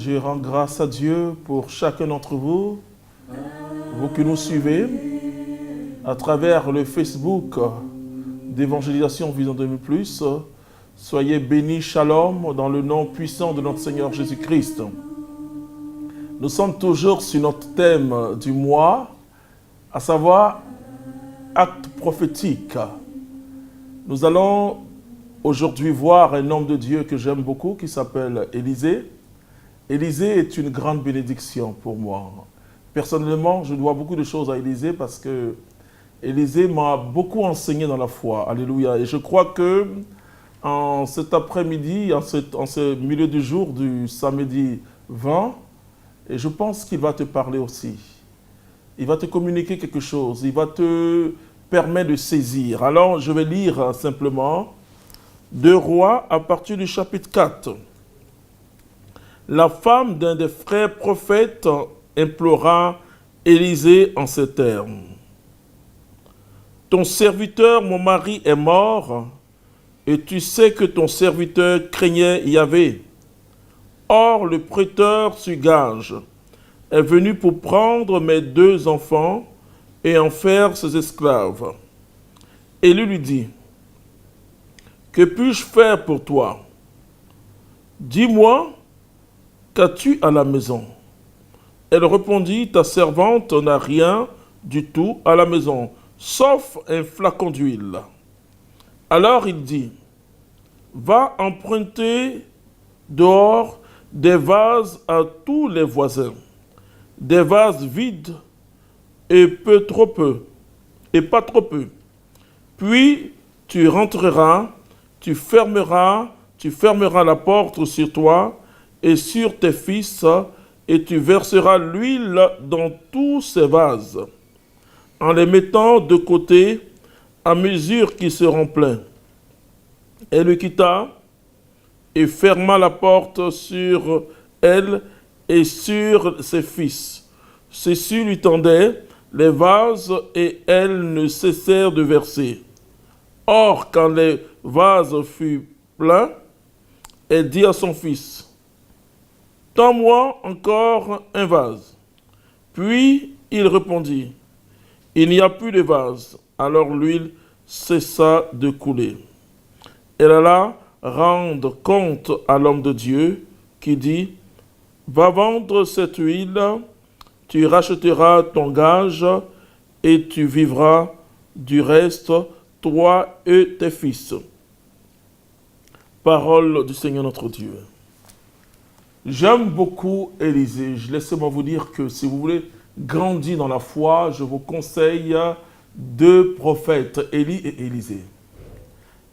Je rends grâce à Dieu pour chacun d'entre vous, vous qui nous suivez à travers le Facebook d'évangélisation Vision 2000+. Soyez bénis, shalom, dans le nom puissant de notre Seigneur Jésus-Christ. Nous sommes toujours sur notre thème du mois, à savoir acte prophétique. Nous allons aujourd'hui voir un homme de Dieu que j'aime beaucoup qui s'appelle Élisée. Élisée est une grande bénédiction pour moi. Personnellement, je dois beaucoup de choses à Élisée parce que Élisée m'a beaucoup enseigné dans la foi. Alléluia. Et je crois que en cet après-midi, en ce milieu du jour du samedi 20, et je pense qu'il va te parler aussi. Il va te communiquer quelque chose. Il va te permettre de saisir. Alors, je vais lire simplement 2 Rois à partir du chapitre 4. La femme d'un des frères prophètes implora Élisée en ces termes. Ton serviteur, mon mari, est mort, et tu sais que ton serviteur craignait Yahvé. Or, le prêteur sur gage est venu pour prendre mes 2 enfants et en faire ses esclaves. Élie lui dit, que puis-je faire pour toi? Dis-moi, qu'as-tu à la maison? Elle répondit, ta servante n'a rien du tout à la maison, sauf un flacon d'huile. Alors il dit, va emprunter dehors des vases à tous les voisins, des vases vides et pas trop peu. Puis tu rentreras, tu fermeras la porte sur toi et sur tes fils, et tu verseras l'huile dans tous ces vases, en les mettant de côté à mesure qu'ils seront pleins. Elle le quitta et ferma la porte sur elle et sur ses fils. Ceux-ci lui tendaient les vases et elles ne cessèrent de verser. Or, quand les vases furent pleins, elle dit à son fils, « Tends-moi encore un vase. » Puis il répondit, « Il n'y a plus de vase. » Alors l'huile cessa de couler. Elle alla rendre compte à l'homme de Dieu qui dit, « Va vendre cette huile, tu racheteras ton gage et tu vivras du reste, toi et tes fils. » Parole du Seigneur notre Dieu. J'aime beaucoup Élisée. Laissez-moi vous dire que si vous voulez grandir dans la foi, je vous conseille 2 prophètes, Élie et Élisée.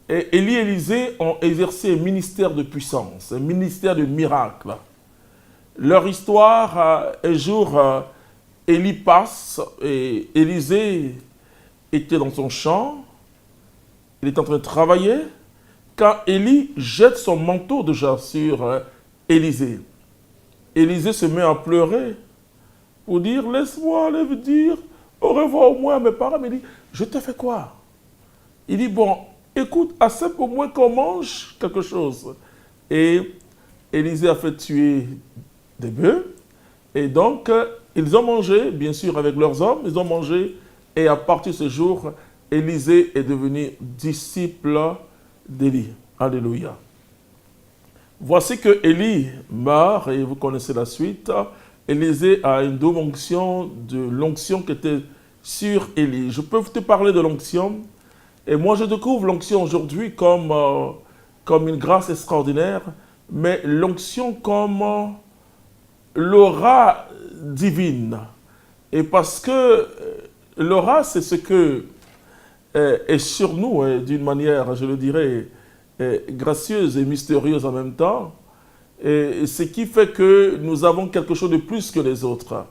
Et Élie et Élisée ont exercé un ministère de puissance, un ministère de miracles. Leur histoire, un jour, Élie passe et Élisée était dans son champ, il est en train de travailler, quand Élie jette son manteau déjà sur Élisée. Élisée se met à pleurer pour dire, laisse-moi aller vous dire au revoir au moins à mes parents. Mais il dit, je t'ai fait quoi? Il dit, bon, écoute, assez pour moi qu'on mange quelque chose. Et Élisée a fait tuer des bœufs. Et donc, ils ont mangé, bien sûr, avec leurs hommes, ils ont mangé. Et à partir de ce jour, Élisée est devenu disciple d'Élie. Alléluia. Voici que Élie meurt, et vous connaissez la suite. Élisée a une double onction, de l'onction qui était sur Élie. Je peux te parler de l'onction. Et moi, je découvre l'onction aujourd'hui comme une grâce extraordinaire, mais l'onction comme l'aura divine. Et parce que l'aura, c'est ce que est sur nous, d'une manière, je le dirais, gracieuse et mystérieuse en même temps, et ce qui fait que nous avons quelque chose de plus que les autres.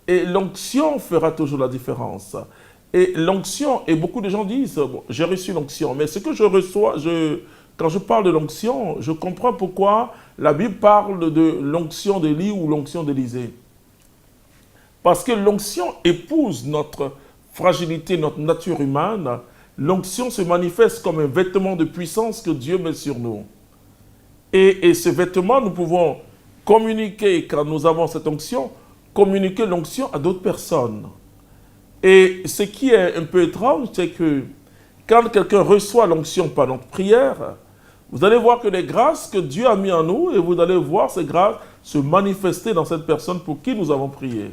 Et l'onction fera toujours la différence. Et l'onction, et beaucoup de gens disent, bon, j'ai reçu l'onction, mais ce que je reçois, quand je parle de l'onction, je comprends pourquoi la Bible parle de l'onction d'Élie ou l'onction d'Élisée. Parce que l'onction épouse notre fragilité, notre nature humaine. L'onction se manifeste comme un vêtement de puissance que Dieu met sur nous. Et ce vêtement, nous pouvons communiquer, quand nous avons cette onction, communiquer l'onction à d'autres personnes. Et ce qui est un peu étrange, c'est que quand quelqu'un reçoit l'onction par notre prière, vous allez voir que les grâces que Dieu a mis en nous, et vous allez voir ces grâces se manifester dans cette personne pour qui nous avons prié.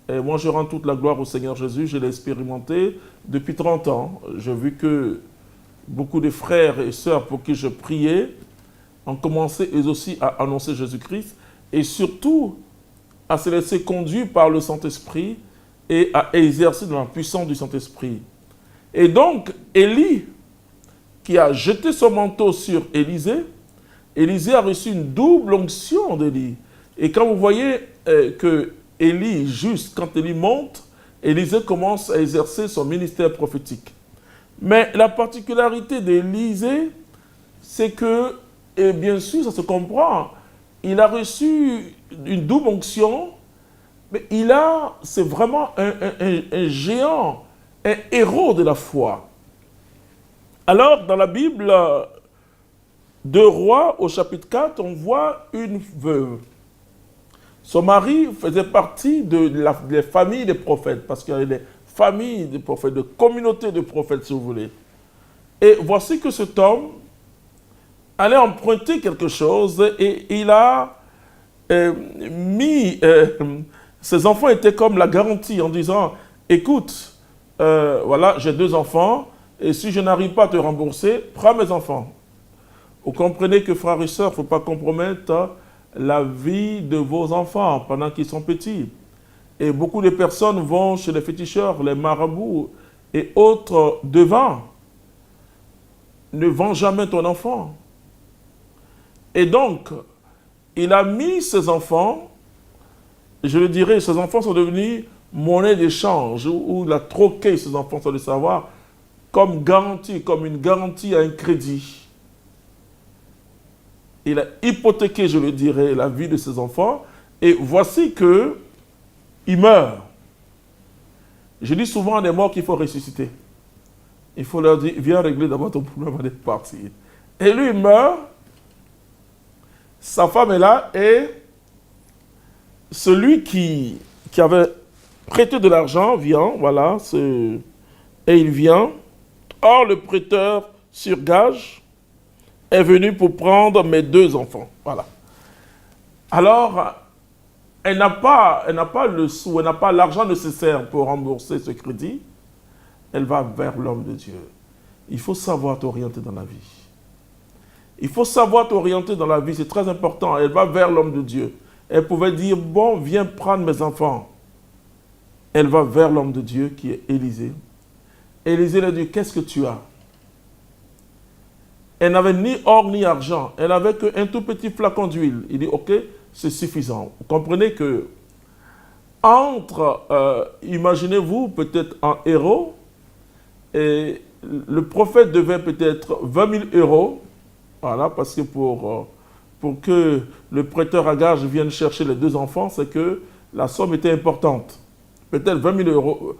Et moi, je rends toute la gloire au Seigneur Jésus, je l'ai expérimenté depuis 30 ans. J'ai vu que beaucoup de frères et sœurs pour qui je priais ont commencé eux aussi à annoncer Jésus-Christ et surtout à se laisser conduire par le Saint-Esprit et à exercer dans la puissance du Saint-Esprit. Et donc, Élie, qui a jeté son manteau sur Élisée, Élisée a reçu une double onction d'Élie. Et quand vous voyez que Élie, juste quand Élie monte, Élisée commence à exercer son ministère prophétique. Mais la particularité d'Élisée, c'est que, et bien sûr, ça se comprend, il a reçu une double onction, mais c'est vraiment un géant, un héros de la foi. Alors, dans la Bible, 2 Rois, au chapitre 4, on voit une veuve. Son mari faisait partie des familles des prophètes, parce qu'il y avait des familles des prophètes, de communautés de prophètes, si vous voulez. Et voici que cet homme allait emprunter quelque chose et il a ses enfants étaient comme la garantie en disant, écoute, voilà, j'ai 2 enfants et si je n'arrive pas à te rembourser, prends mes enfants. Vous comprenez que frères et sœurs, il ne faut pas compromettre la vie de vos enfants pendant qu'ils sont petits. Et beaucoup de personnes vont chez les féticheurs, les marabouts et autres devants. Ne vends jamais ton enfant. Et donc, il a mis ses enfants, je le dirais, ses enfants sont devenus monnaie d'échange, ou il a troqué ses enfants, sans le savoir, comme garantie, comme une garantie à un crédit. Il a hypothéqué, je le dirais, la vie de ses enfants, et voici que il meurt. Je dis souvent à des morts qu'il faut ressusciter. Il faut leur dire, viens régler d'abord ton problème avant de partir. Et lui, il meurt, sa femme est là, et celui qui avait prêté de l'argent vient, voilà, et il vient. Or, le prêteur sur gage est venu pour prendre mes 2 enfants. Voilà. Alors, elle n'a pas le sou, elle n'a pas l'argent nécessaire pour rembourser ce crédit. Elle va vers l'homme de Dieu. Il faut savoir t'orienter dans la vie. Il faut savoir t'orienter dans la vie, c'est très important. Elle va vers l'homme de Dieu. Elle pouvait dire, bon, viens prendre mes enfants. Elle va vers l'homme de Dieu qui est Élisée. Élisée lui a dit, qu'est-ce que tu as? Elle n'avait ni or ni argent. Elle n'avait qu'un tout petit flacon d'huile. Il dit, ok, c'est suffisant. Vous comprenez que imaginez-vous peut-être un héros, et le prophète devait peut-être 20 000 euros, voilà, parce que pour que le prêteur à gage vienne chercher les 2 enfants, c'est que la somme était importante. Peut-être 20 000 euros,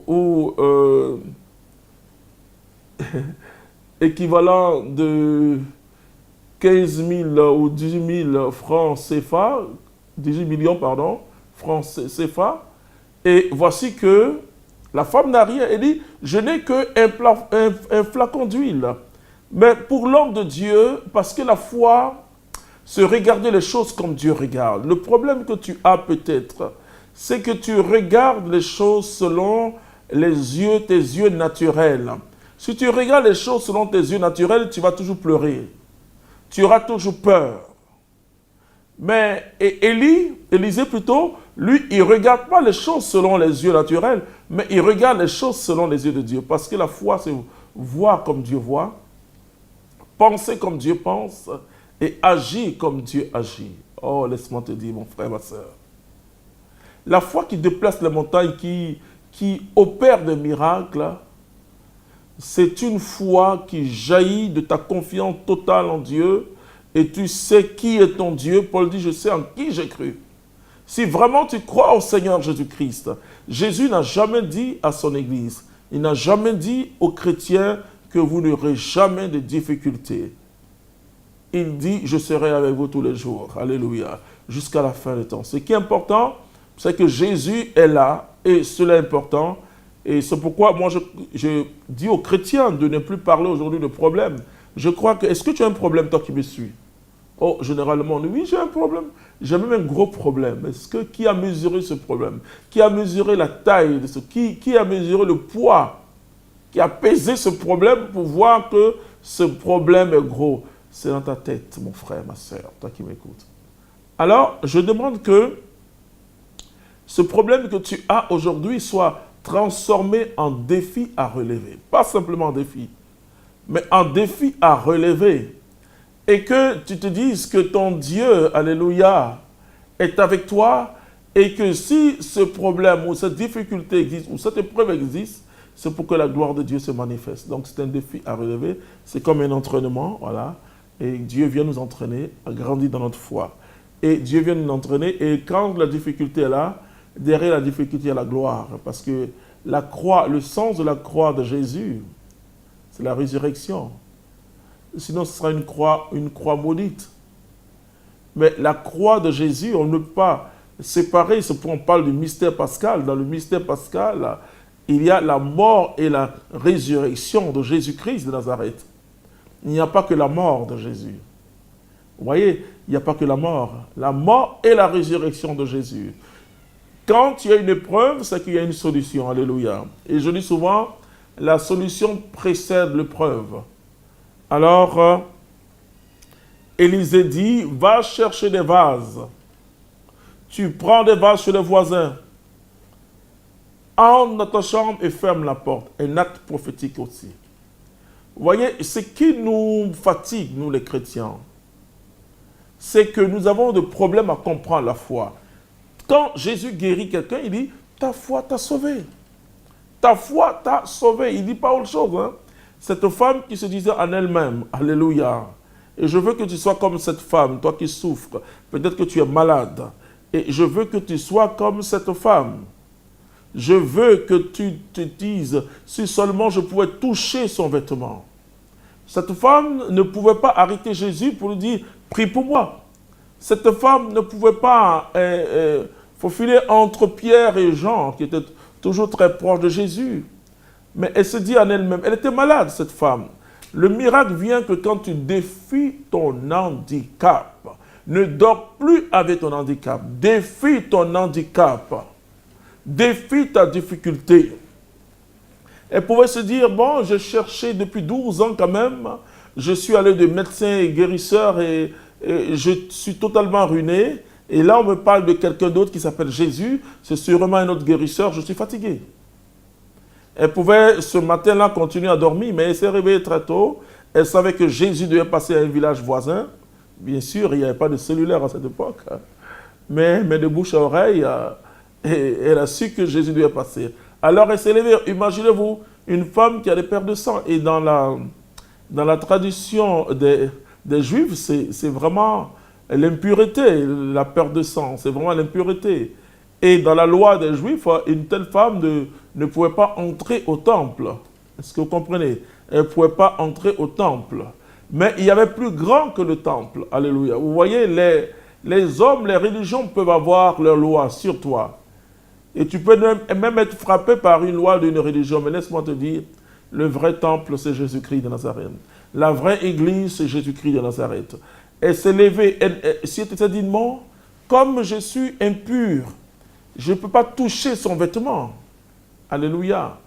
ou équivalent de 15 000 ou 18 000 francs CFA, 18 millions, pardon, francs CFA. Et voici que la femme n'a rien. Elle dit, je n'ai qu'un flacon d'huile. Mais pour l'homme de Dieu, parce que la foi, c'est regarder les choses comme Dieu regarde. Le problème que tu as peut-être, c'est que tu regardes les choses selon tes yeux naturels. Si tu regardes les choses selon tes yeux naturels, tu vas toujours pleurer. Tu auras toujours peur. Mais Élisée plutôt, lui, il ne regarde pas les choses selon les yeux naturels, mais il regarde les choses selon les yeux de Dieu. Parce que la foi, c'est voir comme Dieu voit, penser comme Dieu pense et agir comme Dieu agit. Oh, laisse-moi te dire, mon frère, ma soeur. La foi qui déplace les montagnes, qui opère des miracles, c'est une foi qui jaillit de ta confiance totale en Dieu et tu sais qui est ton Dieu. Paul dit, je sais en qui j'ai cru. Si vraiment tu crois au Seigneur Jésus-Christ, Jésus n'a jamais dit à son Église, il n'a jamais dit aux chrétiens que vous n'aurez jamais de difficultés. il dit, je serai avec vous tous les jours. Alléluia. Jusqu'à la fin du temps. Ce qui est important, c'est que Jésus est là, et cela est important. Et c'est pourquoi moi je dis aux chrétiens de ne plus parler aujourd'hui de problème. Je crois que, est-ce que tu as un problème toi qui me suis? Oh, généralement, oui, j'ai un problème. J'ai même un gros problème. Est-ce que qui a mesuré ce problème? Qui a mesuré la taille de ce? Qui a mesuré le poids? Qui a pesé ce problème pour voir que ce problème est gros? C'est dans ta tête, mon frère, ma soeur, toi qui m'écoutes. Alors, je demande que ce problème que tu as aujourd'hui soit transformé en défi à relever. Pas simplement en défi, mais en défi à relever. Et que tu te dises que ton Dieu, alléluia, est avec toi et que si ce problème ou cette difficulté existe ou cette épreuve existe, c'est pour que la gloire de Dieu se manifeste. Donc c'est un défi à relever, c'est comme un entraînement, voilà. Et Dieu vient nous entraîner à grandir dans notre foi. Et Dieu vient nous entraîner et quand la difficulté est là, derrière la difficulté, il y a la gloire. Parce que la croix, le sens de la croix de Jésus, c'est la résurrection. Sinon, ce sera une croix maudite. Mais la croix de Jésus, on ne peut pas séparer. C'est pourquoi on parle du mystère pascal. Dans le mystère pascal, il y a la mort et la résurrection de Jésus-Christ de Nazareth. Il n'y a pas que la mort de Jésus. Vous voyez, il n'y a pas que la mort. La mort et la résurrection de Jésus. Quand il y a une épreuve, c'est qu'il y a une solution. Alléluia. Et je dis souvent, la solution précède l'épreuve. Alors, Élisée dit, va chercher des vases. Tu prends des vases chez les voisins. Entre dans ta chambre et ferme la porte. Un acte prophétique aussi. Vous voyez, ce qui nous fatigue, nous les chrétiens, c'est que nous avons des problèmes à comprendre la foi. Quand Jésus guérit quelqu'un, il dit, ta foi t'a sauvé. Ta foi t'a sauvé. Il ne dit pas autre chose. Hein? Cette femme qui se disait en elle-même, alléluia, et je veux que tu sois comme cette femme, toi qui souffres, peut-être que tu es malade, et je veux que tu sois comme cette femme. Je veux que tu te dises, si seulement je pouvais toucher son vêtement. Cette femme ne pouvait pas arrêter Jésus pour lui dire, prie pour moi. Cette femme ne pouvait pas faufiler entre Pierre et Jean, qui étaient toujours très proches de Jésus. Mais elle se dit en elle-même, elle était malade, cette femme. Le miracle vient que quand tu défies ton handicap, ne dors plus avec ton handicap, défie ton handicap, défie ta difficulté. Elle pouvait se dire, bon, j'ai cherché depuis 12 ans quand même, je suis allé de médecin et guérisseur et je suis totalement ruiné. Et là, on me parle de quelqu'un d'autre qui s'appelle Jésus, c'est sûrement un autre guérisseur, je suis fatigué. Elle pouvait ce matin-là continuer à dormir, mais elle s'est réveillée très tôt. Elle savait que Jésus devait passer à un village voisin. Bien sûr, il n'y avait pas de cellulaire à cette époque. Mais de bouche à oreille, elle a su que Jésus devait passer. Alors elle s'est levée. Imaginez-vous, une femme qui a des pertes de sang. Et dans la tradition des Juifs, c'est vraiment l'impureté, la perte de sang. C'est vraiment l'impureté. Et dans la loi des Juifs, une telle femme ne pouvait pas entrer au temple. Est-ce que vous comprenez? Elle ne pouvait pas entrer au temple. Mais il y avait plus grand que le temple. Alléluia. Vous voyez, les hommes, les religions peuvent avoir leur loi sur toi. Et tu peux même être frappé par une loi d'une religion. Mais laisse-moi te dire, le vrai temple, c'est Jésus-Christ de Nazareth. La vraie église, c'est Jésus-Christ de Nazareth. Elle s'est levée, si elle s'est dit, non, comme je suis impur, je ne peux pas toucher son vêtement. Alléluia.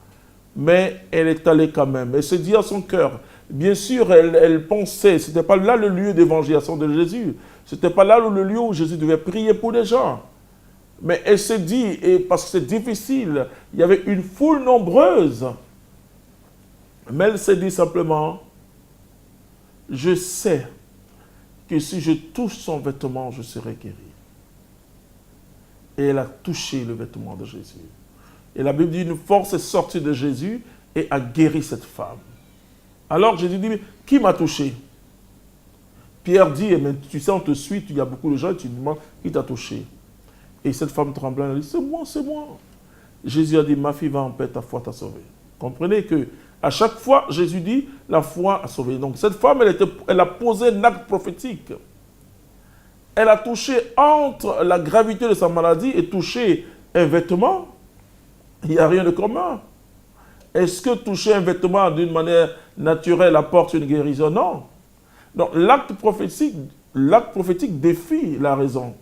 Mais elle est allée quand même. Elle se dit à son cœur, bien sûr, elle pensait, ce n'était pas là le lieu d'évangélisation de Jésus. Ce n'était pas là le lieu où Jésus devait prier pour les gens. Mais elle se dit, et parce que c'est difficile, il y avait une foule nombreuse. Mais elle s'est dit simplement, je sais que si je touche son vêtement, je serai guéri. Et elle a touché le vêtement de Jésus. Et la Bible dit, une force est sortie de Jésus et a guéri cette femme. Alors Jésus dit, mais qui m'a touché? Pierre dit, eh bien, tu sais, on te suit, il y a beaucoup de gens, et tu demandes, qui t'a touché? Et cette femme tremblante, elle dit, c'est moi, c'est moi. Jésus a dit, ma fille va en paix, ta foi t'a sauvée. Comprenez que À chaque fois, Jésus dit, la foi a sauvé. Donc cette femme, elle a posé un acte prophétique. Elle a touché entre la gravité de sa maladie et touché un vêtement. Il n'y a rien de commun. Est-ce que toucher un vêtement d'une manière naturelle apporte une guérison? Non. Donc l'acte prophétique défie la raison.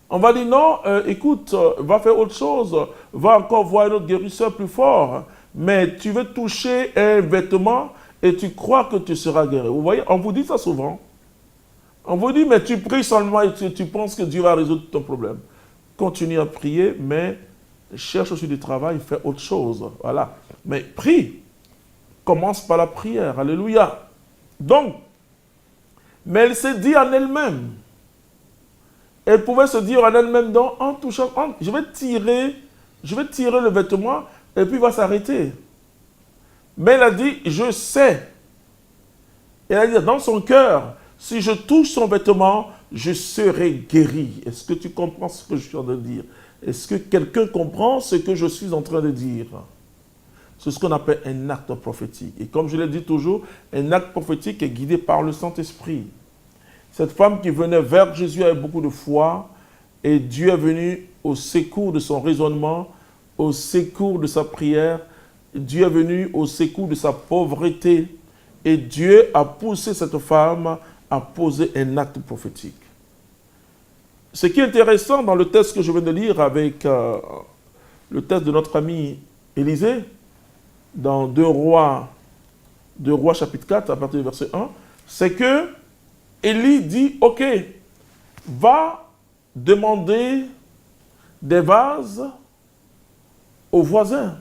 On va dire non, écoute, va faire autre chose, va encore voir un autre guérisseur plus fort. Mais tu veux toucher un vêtement et tu crois que tu seras guéri. Vous voyez, on vous dit ça souvent. On vous dit, mais tu pries seulement et tu penses que Dieu va résoudre ton problème. Continue à prier, mais cherche aussi du travail, fais autre chose. Voilà. Mais prie. Commence par la prière. Alléluia. Donc, mais elle s'est dit en elle-même. Elle pouvait se dire en elle-même, en touchant, je vais tirer le vêtement et puis il va s'arrêter. Mais elle a dit, je sais. Elle a dit dans son cœur, si je touche son vêtement, je serai guéri. Est-ce que tu comprends ce que je suis en train de dire? Est-ce que quelqu'un comprend ce que je suis en train de dire? C'est ce qu'on appelle un acte prophétique. Et comme je l'ai dit toujours, un acte prophétique est guidé par le Saint-Esprit. Cette femme qui venait vers Jésus avec beaucoup de foi, et Dieu est venu au secours de son raisonnement, au secours de sa prière, Dieu est venu au secours de sa pauvreté, et Dieu a poussé cette femme à poser un acte prophétique. Ce qui est intéressant dans le texte que je viens de lire avec le texte de notre ami Élisée, dans 2 Rois chapitre 4, à partir du verset 1, c'est que Élie dit, ok, va demander des vases aux voisins.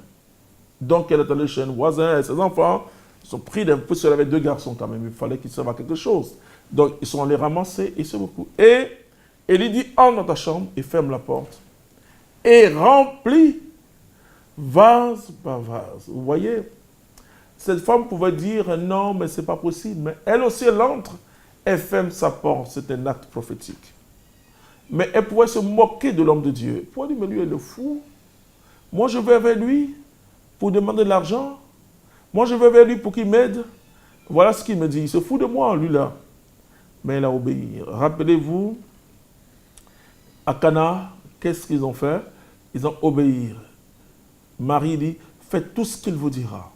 Donc elle est allée chez un voisin et ses enfants, ils sont pris d'un peu, elle avait 2 garçons quand même, il fallait qu'ils servent à quelque chose. Donc ils sont allés ramasser et c'est beaucoup. Et Élie dit, entre dans ta chambre et ferme la porte et remplis vase par vase. Vous voyez, cette femme pouvait dire, non, mais c'est pas possible. Mais elle aussi, elle entre, elle ferme sa porte. C'est un acte prophétique. Mais elle pouvait se moquer de l'homme de Dieu. Elle pouvait dire, mais lui, il est fou. Moi, je vais vers lui pour demander de l'argent. Moi, je vais vers lui pour qu'il m'aide. Voilà ce qu'il me dit. Il se fout de moi, lui, là. Mais elle a obéi. Rappelez-vous, à Cana, qu'est-ce qu'ils ont fait? Ils ont obéi. Marie dit, faites tout ce qu'il vous dira.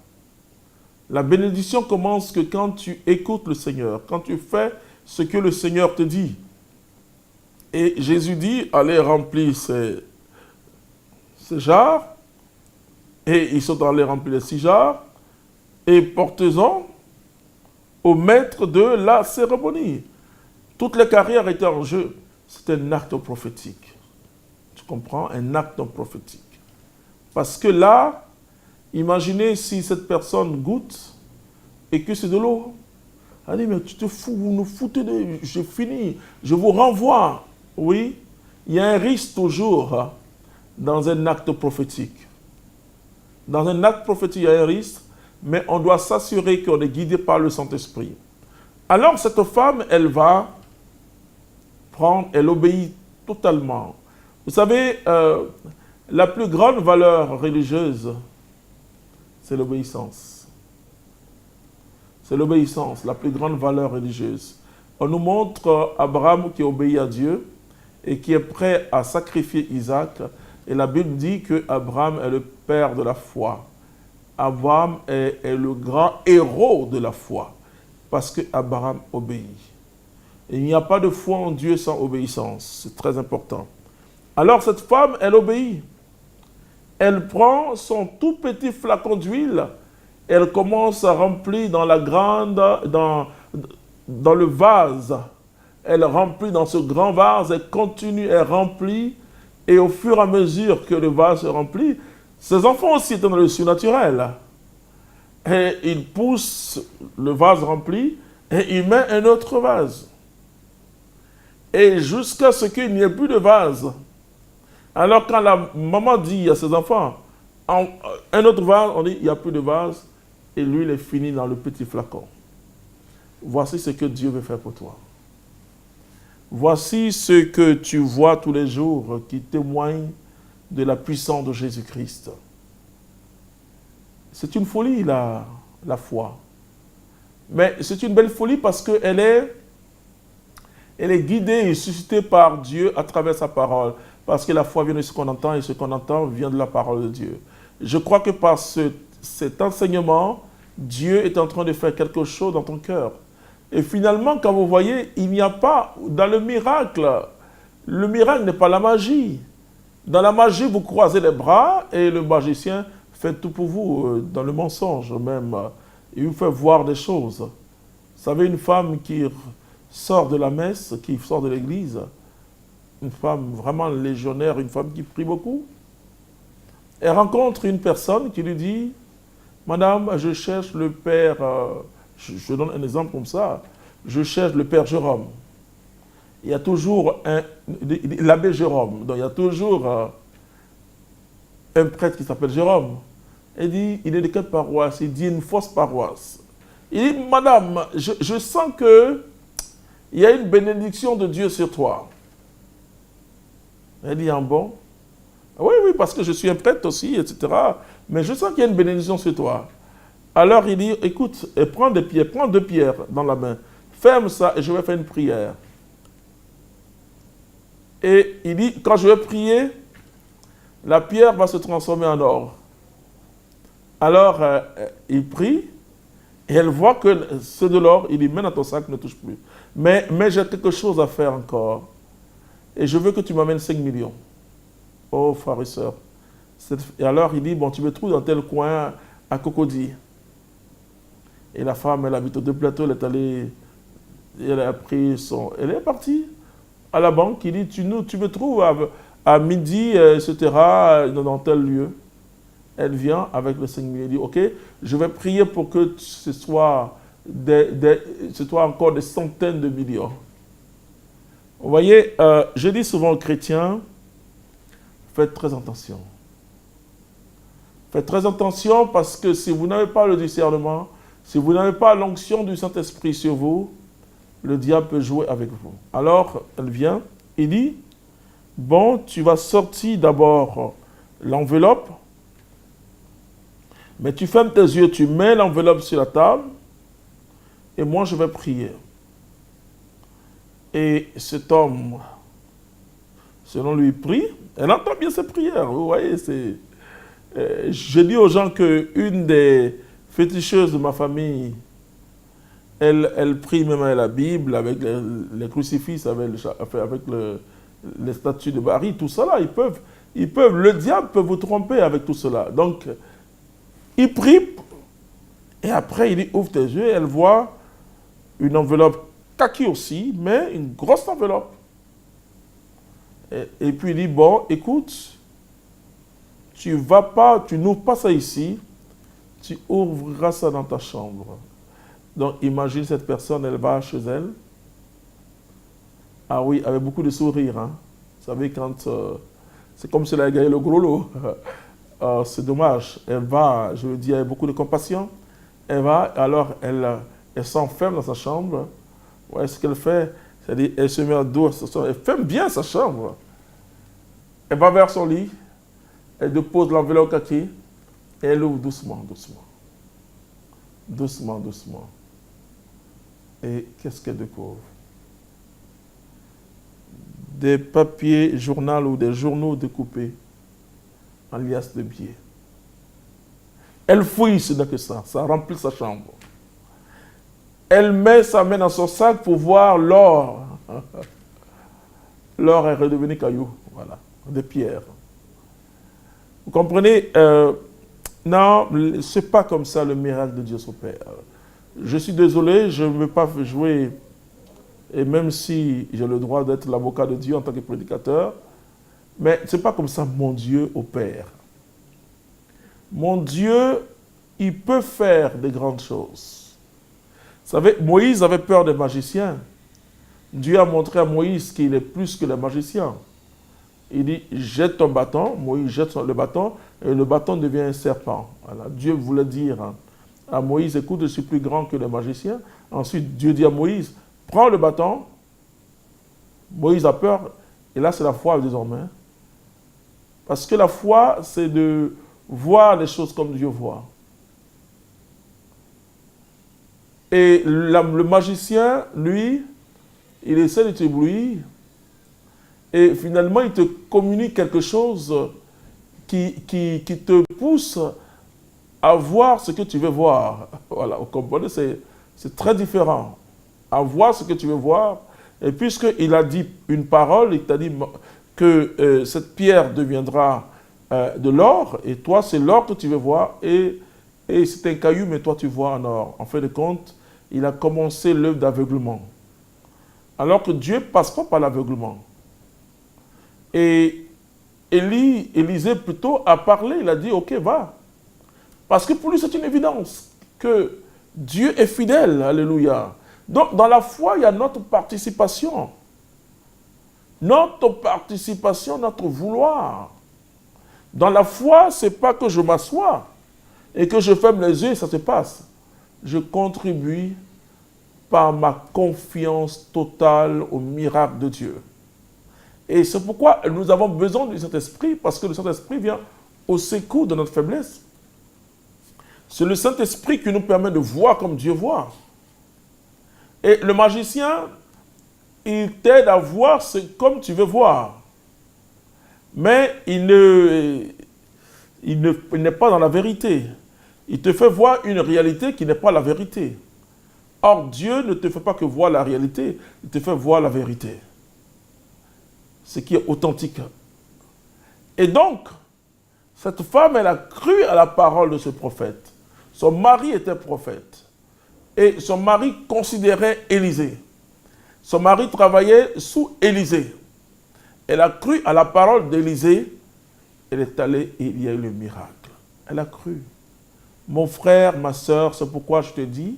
La bénédiction commence que quand tu écoutes le Seigneur, quand tu fais ce que le Seigneur te dit. Et Jésus dit, allez remplir ces jarres. Et ils sont allés remplir les 6 jarres. Et portez-en au maître de la cérémonie. Toutes les carrières étaient en jeu. C'est un acte prophétique. Tu comprends? Un acte prophétique. Parce que là, imaginez si cette personne goûte et que c'est de l'eau. Allez, mais tu te fous, vous nous foutez de... J'ai fini, je vous renvoie. Oui, il y a un risque toujours dans un acte prophétique. Dans un acte prophétique, il y a un risque, mais on doit s'assurer qu'on est guidé par le Saint-Esprit. Alors, cette femme, elle va prendre, elle obéit totalement. Vous savez, la plus grande valeur religieuse, c'est l'obéissance. C'est l'obéissance, la plus grande valeur religieuse. On nous montre Abraham qui obéit à Dieu et qui est prêt à sacrifier Isaac. Et la Bible dit que Abraham est le père de la foi. Abraham est le grand héros de la foi parce que Abraham obéit. Et il n'y a pas de foi en Dieu sans obéissance. C'est très important. Alors cette femme, elle obéit. Elle prend son tout petit flacon d'huile, elle commence à remplir dans le vase. Elle remplit dans ce grand vase, elle continue, elle remplit, et au fur et à mesure que le vase se remplit, ses enfants aussi étant dans le surnaturel. Et il pousse le vase rempli, et il met un autre vase. Et jusqu'à ce qu'il n'y ait plus de vase. Alors quand la maman dit à ses enfants, un autre vase, on dit, il n'y a plus de vase, et l'huile est finie dans le petit flacon. Voici ce que Dieu veut faire pour toi. Voici ce que tu vois tous les jours qui témoigne de la puissance de Jésus-Christ. C'est une folie, la foi. Mais c'est une belle folie parce qu'elle est guidée et suscitée par Dieu à travers sa parole. Parce que la foi vient de ce qu'on entend et ce qu'on entend vient de la parole de Dieu. Je crois que par cet enseignement, Dieu est en train de faire quelque chose dans ton cœur. Et finalement, quand vous voyez, il n'y a pas, dans le miracle n'est pas la magie. Dans la magie, vous croisez les bras et le magicien fait tout pour vous, dans le mensonge même. Il vous fait voir des choses. Vous savez, une femme qui sort de la messe, qui sort de l'église, une femme vraiment légionnaire, une femme qui prie beaucoup, elle rencontre une personne qui lui dit « Madame, je cherche le père, je donne un exemple comme ça, je cherche le père Jérôme. » Il y a toujours l'abbé Jérôme, donc il y a toujours un prêtre qui s'appelle Jérôme. Il dit, il est de quelle paroisse? Il dit une fausse paroisse. Il dit, madame, je sens que il y a une bénédiction de Dieu sur toi. Elle dit, ah bon? Oui, oui, parce que je suis un prêtre aussi, etc. Mais je sens qu'il y a une bénédiction sur toi. Alors il dit, écoute, prends deux pierres dans la main. Ferme ça et je vais faire une prière. Et il dit, quand je vais prier, la pierre va se transformer en or. Alors, il prie, et elle voit que c'est de l'or, il dit, mets dans ton sac, ne touche plus. Mais j'ai quelque chose à faire encore. Et je veux que tu m'amènes 5 millions. Oh, frère et sœur. Et alors, il dit, bon, tu me trouves dans tel coin à Cocody. Et la femme, elle habite aux deux plateaux, elle est allée, elle a pris son... Elle est partie à la banque, il dit, tu me trouves à midi, etc., dans tel lieu. Elle vient avec le 5 millions, elle dit, ok, je vais prier pour que ce soit encore des centaines de millions. Vous voyez, je dis souvent aux chrétiens, faites très attention. Faites très attention parce que si vous n'avez pas le discernement, si vous n'avez pas l'onction du Saint-Esprit sur vous, le diable peut jouer avec vous. Alors, elle vient, il dit, bon, tu vas sortir d'abord l'enveloppe, mais tu fermes tes yeux, tu mets l'enveloppe sur la table, et moi je vais prier. Et cet homme, selon lui, prie, elle entend bien ses prières, vous voyez, c'est... je dis aux gens qu'une des féticheuses de ma famille, elle prie même avec la Bible, avec les crucifix, avec les statues de Marie, tout cela, le diable peut vous tromper avec tout cela. Donc, il prie, et après, il dit, ouvre tes yeux, et elle voit une enveloppe kaki aussi, mais une grosse enveloppe. Et puis il dit, bon, écoute, tu n'ouvres pas ça ici, tu ouvriras ça dans ta chambre. Donc, imagine cette personne, elle va chez elle. Ah oui, avec beaucoup de sourire. Hein. Vous savez, quand... c'est comme si elle a gagné le gros lot. C'est dommage. Elle va, je veux dire, avec beaucoup de compassion. Elle va, alors elle s'enferme dans sa chambre. Ouais, ce qu'elle fait, c'est-à-dire, elle se met à dos, elle ferme bien sa chambre. Elle va vers son lit, elle dépose l'enveloppe kaki, et elle ouvre doucement, doucement. Doucement, doucement. Et qu'est-ce qu'elle découvre? Des papiers journal ou des journaux découpés en liasses de billets. Elle fouille, ce n'est que ça remplit sa chambre. Elle met sa main dans son sac pour voir l'or. L'or est redevenu caillou, voilà, des pierres. Vous comprenez? Non, ce n'est pas comme ça le miracle de Dieu s'opère. Je suis désolé, je ne veux pas jouer, et même si j'ai le droit d'être l'avocat de Dieu en tant que prédicateur, mais ce n'est pas comme ça mon Dieu opère. Mon Dieu, il peut faire de grandes choses. Vous savez, Moïse avait peur des magiciens. Dieu a montré à Moïse qu'il est plus que les magiciens. Il dit, jette ton bâton. Moïse jette le bâton et le bâton devient un serpent. Voilà. Dieu voulait dire à Moïse, écoute, je suis plus grand que les magiciens. Ensuite, Dieu dit à Moïse, prends le bâton. Moïse a peur. Et là, c'est la foi désormais. Parce que la foi, c'est de voir les choses comme Dieu voit. Et le magicien, lui, il essaie de t'éblouir. Et finalement, il te communique quelque chose qui te pousse à voir ce que tu veux voir. Voilà, vous comprenez, c'est très différent. À voir ce que tu veux voir. Et puisqu'il a dit une parole, il t'a dit que cette pierre deviendra de l'or, et toi, c'est l'or que tu veux voir, et c'est un caillou, mais toi, tu vois en or. En fin de compte, il a commencé l'œuvre d'aveuglement. Alors que Dieu ne passe pas par l'aveuglement. Et Élisée plutôt a parlé, il a dit, ok, va. Parce que pour lui, c'est une évidence que Dieu est fidèle, alléluia. Donc, dans la foi, il y a notre participation. Notre participation, notre vouloir. Dans la foi, ce n'est pas que je m'assois et que je ferme les yeux et ça se passe. Je contribue par ma confiance totale au miracle de Dieu. Et c'est pourquoi nous avons besoin du Saint-Esprit, parce que le Saint-Esprit vient au secours de notre faiblesse. C'est le Saint-Esprit qui nous permet de voir comme Dieu voit. Et le magicien, il t'aide à voir comme tu veux voir. Mais il n'est pas dans la vérité. Il te fait voir une réalité qui n'est pas la vérité. Or, Dieu ne te fait pas que voir la réalité, il te fait voir la vérité. Ce qui est authentique. Et donc, cette femme, elle a cru à la parole de ce prophète. Son mari était prophète. Et son mari considérait Élisée. Son mari travaillait sous Élisée. Elle a cru à la parole d'Élisée. Elle est allée et il y a eu le miracle. Elle a cru. Mon frère, ma soeur, c'est pourquoi je te dis,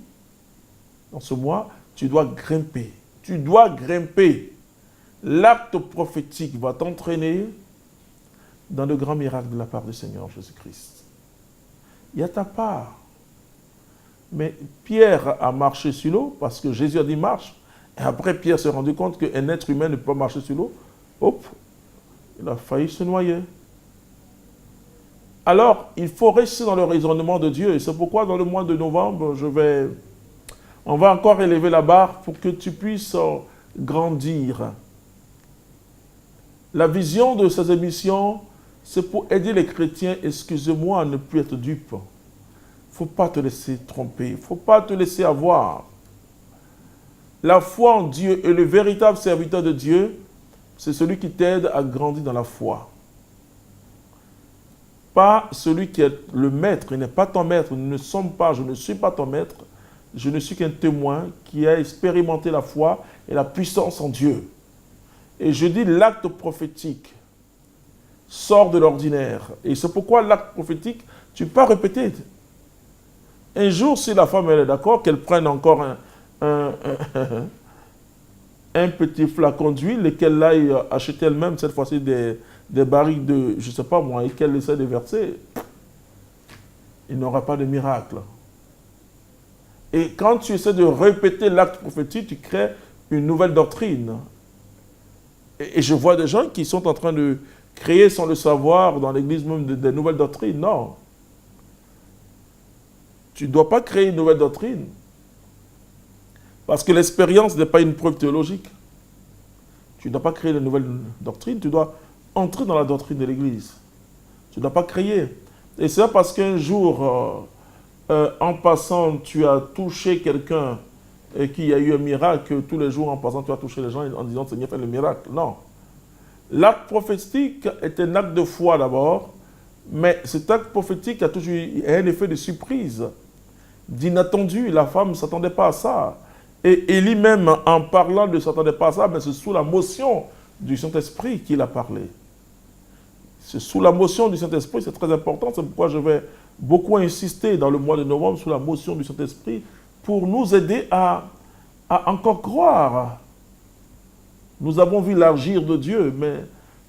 dans ce mois, tu dois grimper. Tu dois grimper. L'acte prophétique va t'entraîner dans le grand miracle de la part du Seigneur Jésus-Christ. Il y a ta part. Mais Pierre a marché sur l'eau parce que Jésus a dit marche. Et après, Pierre s'est rendu compte qu'un être humain ne peut pas marcher sur l'eau. Hop, il a failli se noyer. Alors, il faut rester dans le raisonnement de Dieu. Et c'est pourquoi dans le mois de novembre, on va encore élever la barre pour que tu puisses grandir. La vision de ces émissions, c'est pour aider les chrétiens, excusez-moi, à ne plus être dupes. Il ne faut pas te laisser tromper, il ne faut pas te laisser avoir. La foi en Dieu et le véritable serviteur de Dieu, c'est celui qui t'aide à grandir dans la foi. Pas celui qui est le maître, il n'est pas ton maître, nous ne sommes pas, je ne suis pas ton maître, je ne suis qu'un témoin qui a expérimenté la foi et la puissance en Dieu. Et je dis l'acte prophétique sort de l'ordinaire. Et c'est pourquoi l'acte prophétique, tu peux pas répéter. Un jour, si la femme elle est d'accord, qu'elle prenne encore un petit flacon d'huile et qu'elle aille acheter elle-même, cette fois-ci, des barriques de, je ne sais pas moi, et qu'elle essaie de verser, il n'aura pas de miracle. Et quand tu essaies de répéter l'acte prophétique, tu crées une nouvelle doctrine. Et je vois des gens qui sont en train de créer sans le savoir dans l'église même des nouvelles doctrines. Non. Tu ne dois pas créer une nouvelle doctrine. Parce que l'expérience n'est pas une preuve théologique. Tu ne dois pas créer de nouvelles doctrines, tu dois entrer dans la doctrine de l'église. Tu ne dois pas créer. Et c'est parce qu'un jour, en passant, tu as touché quelqu'un et qu'il y a eu un miracle, tous les jours en passant, tu as touché les gens en disant Seigneur, fais le miracle. Non. L'acte prophétique est un acte de foi d'abord, mais cet acte prophétique a toujours un effet de surprise, d'inattendu. La femme ne s'attendait pas à ça. Et Élie même, en parlant, ne s'attendait pas à ça, mais c'est sous la motion du Saint-Esprit qu'il a parlé. C'est sous la motion du Saint-Esprit, c'est très important, c'est pourquoi je vais beaucoup insister dans le mois de novembre sous la motion du Saint-Esprit pour nous aider à encore croire. Nous avons vu l'agir de Dieu, mais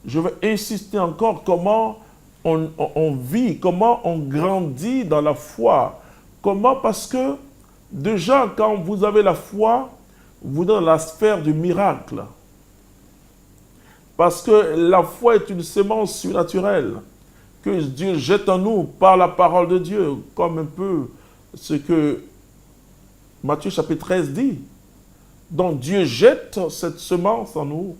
je vais insister encore comment on vit, comment on grandit dans la foi. Comment? Parce que déjà, quand vous avez la foi, vous êtes dans la sphère du miracle. Parce que la foi est une sémence surnaturelle que Dieu jette en nous par la parole de Dieu, comme un peu ce que Matthieu chapitre 13 dit. Donc Dieu jette cette semence en nous.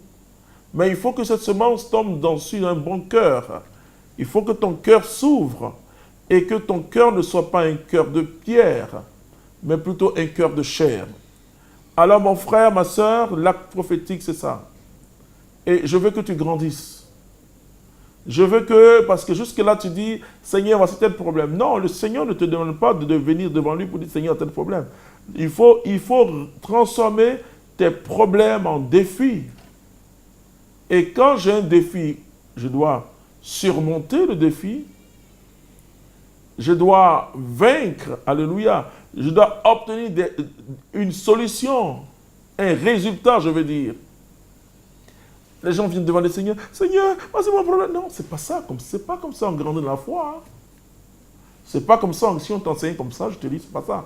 Mais il faut que cette semence tombe dans un bon cœur. Il faut que ton cœur s'ouvre et que ton cœur ne soit pas un cœur de pierre, mais plutôt un cœur de chair. Alors mon frère, ma soeur, l'acte prophétique, c'est ça. Et je veux que tu grandisses. Je veux que, parce que jusque-là tu dis, Seigneur, voici tel problème. Non, le Seigneur ne te demande pas de venir devant lui pour dire, Seigneur, tel problème. Il faut transformer tes problèmes en défis. Et quand j'ai un défi, je dois surmonter le défi. Je dois vaincre, alléluia. Je dois obtenir une solution, un résultat, je veux dire. Les gens viennent devant le Seigneur. Seigneur, c'est mon problème. Non, c'est pas ça. C'est pas comme ça on grandit dans la foi. Hein. C'est pas comme ça. Si on t'enseigne comme ça, je te dis, c'est pas ça.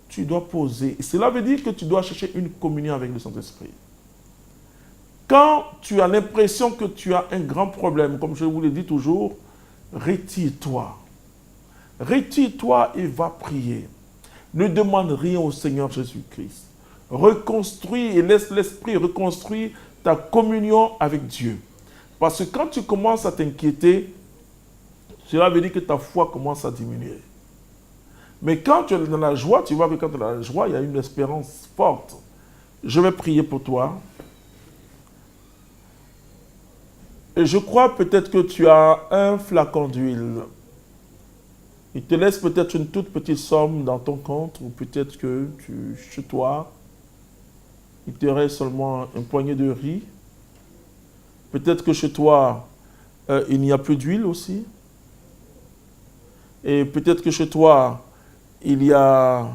Tu dois poser. Et cela veut dire que tu dois chercher une communion avec le Saint-Esprit. Quand tu as l'impression que tu as un grand problème, comme je vous l'ai dit toujours, retire-toi. Retire-toi et va prier. Ne demande rien au Seigneur Jésus-Christ. Reconstruis et laisse l'Esprit reconstruire ta communion avec Dieu. Parce que quand tu commences à t'inquiéter, cela veut dire que ta foi commence à diminuer. Mais quand tu es dans la joie, tu vois que quand tu es dans la joie, il y a une espérance forte. Je vais prier pour toi. Et je crois peut-être que tu as un flacon d'huile. Il te laisse peut-être une toute petite somme dans ton compte, ou peut-être que chez toi, il te reste seulement un poignet de riz. Peut-être que chez toi, il n'y a plus d'huile aussi. Et peut-être que chez toi, il y a...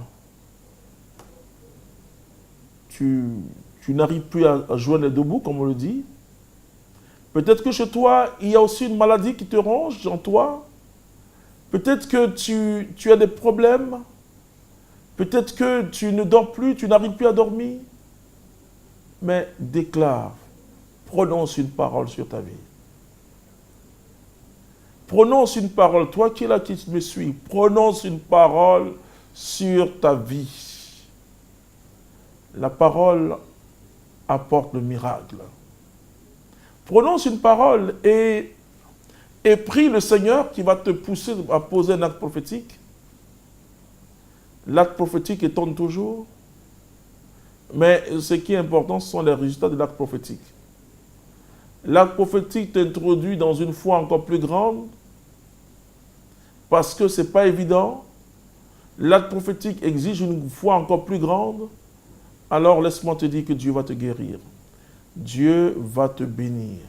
Tu n'arrives plus à joindre les deux bouts, comme on le dit. Peut-être que chez toi, il y a aussi une maladie qui te ronge en toi. Peut-être que tu as des problèmes. Peut-être que tu ne dors plus, tu n'arrives plus à dormir. Mais déclare, prononce une parole sur ta vie. Prononce une parole, toi qui es là, qui me suis, prononce une parole sur ta vie. La parole apporte le miracle. Prononce une parole et prie le Seigneur qui va te pousser à poser un acte prophétique. L'acte prophétique étonne toujours. Mais ce qui est important, ce sont les résultats de l'acte prophétique. L'acte prophétique t'introduit dans une foi encore plus grande parce que ce n'est pas évident. L'acte prophétique exige une foi encore plus grande. Alors laisse-moi te dire que Dieu va te guérir. Dieu va te bénir.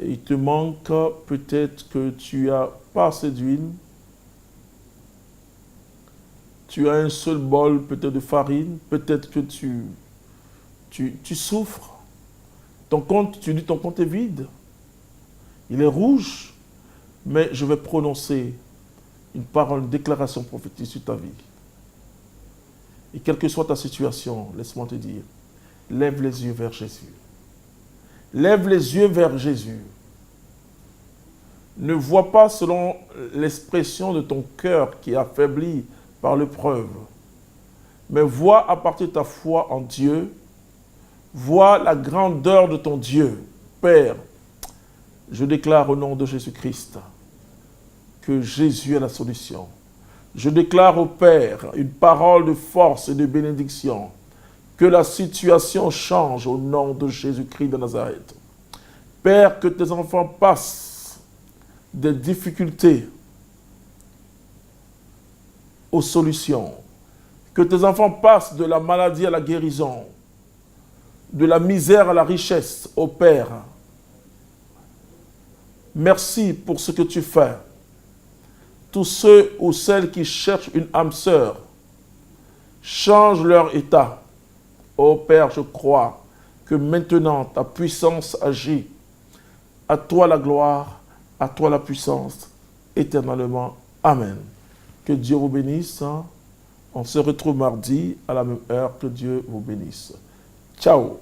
Il te manque peut-être que tu n'as pas assez d'huile. Tu as un seul bol peut-être de farine. Peut-être que tu souffres. Ton compte, tu dis ton compte est vide. Il est rouge. Mais je vais prononcer une parole, une déclaration prophétique sur ta vie. Et quelle que soit ta situation, laisse-moi te dire, lève les yeux vers Jésus. Lève les yeux vers Jésus. Ne vois pas selon l'expression de ton cœur qui est affaibli par l'épreuve, mais vois à partir de ta foi en Dieu, vois la grandeur de ton Dieu. Père, je déclare au nom de Jésus-Christ que Jésus est la solution. Je déclare au Père une parole de force et de bénédiction. Que la situation change au nom de Jésus-Christ de Nazareth. Père, que tes enfants passent des difficultés aux solutions. Que tes enfants passent de la maladie à la guérison, de la misère à la richesse, ô Père. Merci pour ce que tu fais. Tous ceux ou celles qui cherchent une âme sœur, change leur état. Ô Père, je crois que maintenant ta puissance agit. À toi la gloire, à toi la puissance, éternellement. Amen. Que Dieu vous bénisse. On se retrouve mardi à la même heure. Que Dieu vous bénisse. Ciao.